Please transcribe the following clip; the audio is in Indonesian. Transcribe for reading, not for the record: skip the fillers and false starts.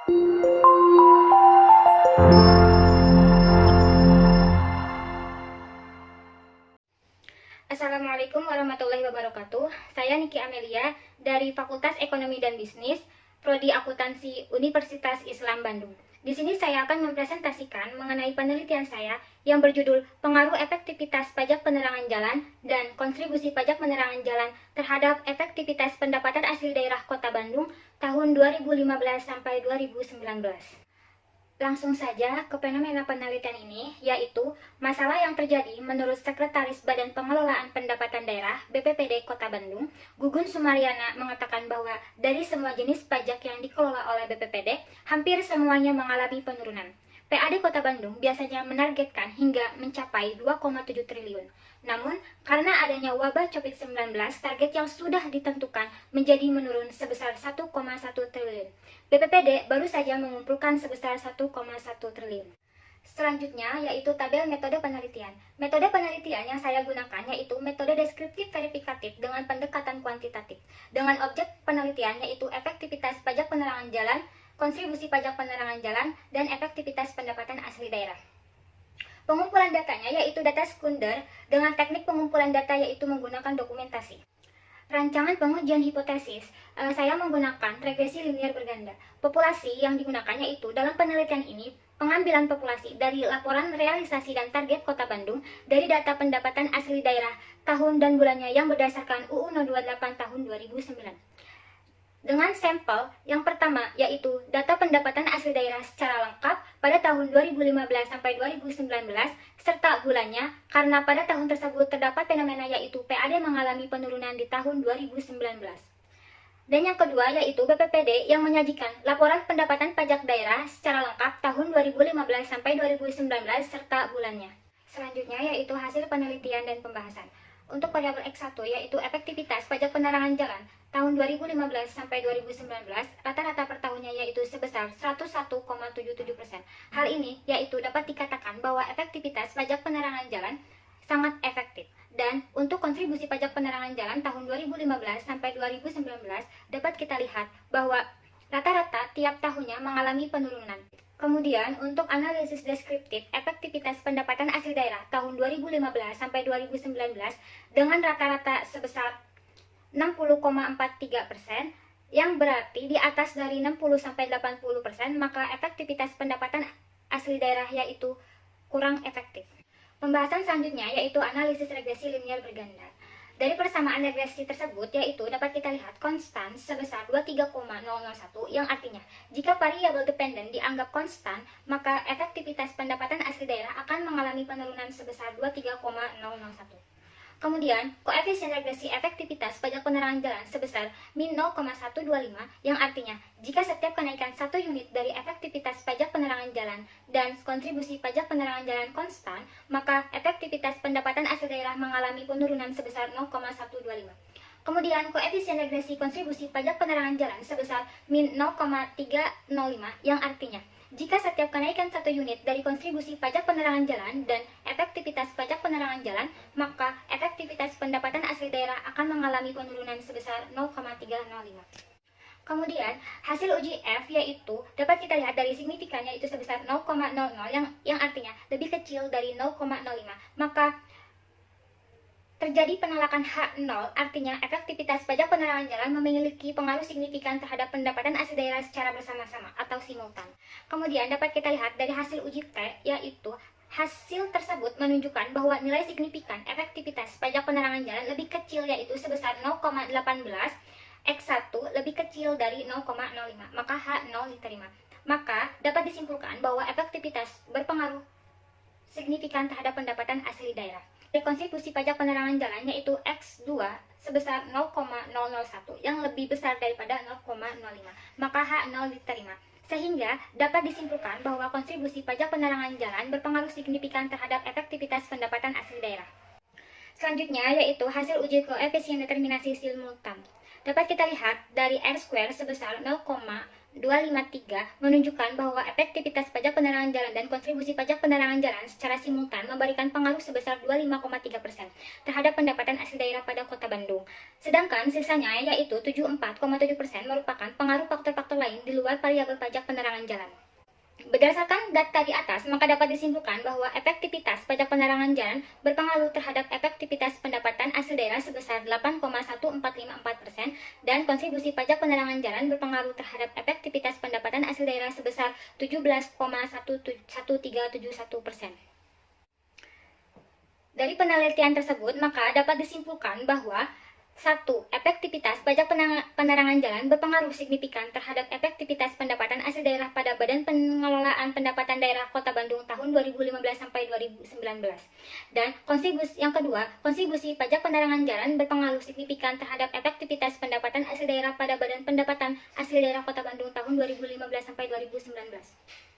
Assalamualaikum warahmatullahi wabarakatuh. Saya Niki Amelia dari Fakultas Ekonomi dan Bisnis, Prodi Akuntansi Universitas Islam Bandung. Di sini saya akan mempresentasikan mengenai penelitian saya yang berjudul Pengaruh Efektivitas Pajak Penerangan Jalan dan Kontribusi Pajak Penerangan Jalan terhadap Efektivitas Pendapatan Asli Daerah Kota Bandung tahun 2015 sampai 2019. Langsung saja ke fenomena penelitian ini, yaitu masalah yang terjadi menurut Sekretaris Badan Pengelolaan Pendapatan Daerah BPPD Kota Bandung, Gugun Sumaryana, mengatakan bahwa dari semua jenis pajak yang dikelola oleh BPPD, hampir semuanya mengalami penurunan. PAD Kota Bandung biasanya menargetkan hingga mencapai 2,7 triliun. Namun, karena adanya wabah COVID-19, target yang sudah ditentukan menjadi menurun sebesar 1,1 triliun. BPPD baru saja mengumpulkan sebesar 1,1 triliun. Selanjutnya yaitu tabel metode penelitian. Metode penelitian yang saya gunakan yaitu metode deskriptif verifikatif dengan pendekatan kuantitatif. Dengan objek penelitian yaitu efektivitas pajak penerangan jalan, kontribusi pajak penerangan jalan, dan efektivitas pendapatan asli daerah. Pengumpulan datanya yaitu data sekunder dengan teknik pengumpulan data yaitu menggunakan dokumentasi. Rancangan pengujian hipotesis, saya menggunakan regresi linier berganda. Populasi yang digunakannya itu dalam penelitian ini, pengambilan populasi dari laporan realisasi dan target Kota Bandung dari data pendapatan asli daerah tahun dan bulannya yang berdasarkan UU 028 tahun 2009. Dengan sampel yang pertama yaitu data pendapatan asli daerah secara lengkap pada tahun 2015 sampai 2019 serta bulannya, karena pada tahun tersebut terdapat fenomena yaitu PAD mengalami penurunan di tahun 2019. Dan yang kedua yaitu BPPD yang menyajikan laporan pendapatan pajak daerah secara lengkap tahun 2015 sampai 2019 serta bulannya. Selanjutnya yaitu hasil penelitian dan pembahasan. Untuk variabel X1 yaitu efektivitas pajak penerangan jalan tahun 2015 sampai 2019, rata-rata per tahunnya yaitu sebesar 101,77%. Hal ini yaitu dapat dikatakan bahwa efektivitas pajak penerangan jalan sangat efektif. Dan untuk kontribusi pajak penerangan jalan tahun 2015 sampai 2019 dapat kita lihat bahwa rata-rata tiap tahunnya mengalami penurunan. Kemudian untuk analisis deskriptif efektivitas pendapatan asli daerah tahun 2015 sampai 2019 dengan rata-rata sebesar 60,43%, yang berarti di atas dari 60-80%, maka efektivitas pendapatan asli daerah yaitu kurang efektif. Pembahasan selanjutnya yaitu analisis regresi linier berganda. Dari persamaan regresi tersebut yaitu dapat kita lihat konstan sebesar 23,001, yang artinya jika variabel dependen dianggap konstan, maka efektivitas pendapatan asli daerah akan mengalami penurunan sebesar 23,001. Kemudian, koefisien regresi efektivitas pajak penerangan jalan sebesar min 0,125, yang artinya jika setiap kenaikan 1 unit dari efektivitas pajak penerangan jalan dan kontribusi pajak penerangan jalan konstan, maka efektivitas pendapatan asli daerah mengalami penurunan sebesar 0,125. Kemudian, koefisien regresi kontribusi pajak penerangan jalan sebesar min 0,305, yang artinya jika setiap kenaikan 1 unit dari kontribusi pajak penerangan jalan dan efektivitas pajak penerangan jalan, maka efektivitas pendapatan asli daerah akan mengalami penurunan sebesar 0,305. Kemudian, hasil uji F yaitu dapat kita lihat dari signifikannya itu sebesar 0,00 yang artinya lebih kecil dari 0,05. Maka terjadi penolakan H0, artinya efektivitas pajak penerangan jalan memiliki pengaruh signifikan terhadap pendapatan asli daerah secara bersama-sama atau simultan. Kemudian dapat kita lihat dari hasil uji T, yaitu hasil tersebut menunjukkan bahwa nilai signifikan efektivitas pajak penerangan jalan lebih kecil yaitu sebesar 0,18, X1 lebih kecil dari 0,05, maka H0 diterima. Maka dapat disimpulkan bahwa efektivitas berpengaruh signifikan terhadap pendapatan asli daerah. Dari kontribusi pajak penerangan jalan yaitu X2 sebesar 0,001 yang lebih besar daripada 0,05, maka H0 diterima. Sehingga dapat disimpulkan bahwa kontribusi pajak penerangan jalan berpengaruh signifikan terhadap efektivitas pendapatan asli daerah. Selanjutnya yaitu hasil uji koefisien determinasi simultan. Dapat kita lihat dari R2 sebesar 0,001 253 menunjukkan bahwa efektivitas pajak penerangan jalan dan kontribusi pajak penerangan jalan secara simultan memberikan pengaruh sebesar 25,3% terhadap pendapatan asli daerah pada Kota Bandung. Sedangkan sisanya yaitu 74,7% merupakan pengaruh faktor-faktor lain di luar variabel pajak penerangan jalan. Berdasarkan data di atas, maka dapat disimpulkan bahwa efektivitas pajak penerangan jalan berpengaruh terhadap efektivitas pendapatan asli daerah sebesar 8,1454% dan kontribusi pajak penerangan jalan berpengaruh terhadap efektivitas pendapatan asli daerah sebesar 17,1371%. Dari penelitian tersebut, maka dapat disimpulkan bahwa 1. Efektivitas pajak penerangan jalan berpengaruh signifikan terhadap efektivitas pendapatan asli daerah pada Badan Pengelolaan Pendapatan Daerah Kota Bandung tahun 2015 sampai 2019. Dan yang kedua, kontribusi pajak penerangan jalan berpengaruh signifikan terhadap efektivitas pendapatan asli daerah pada Badan Pendapatan Asli Daerah Kota Bandung tahun 2015 sampai 2019.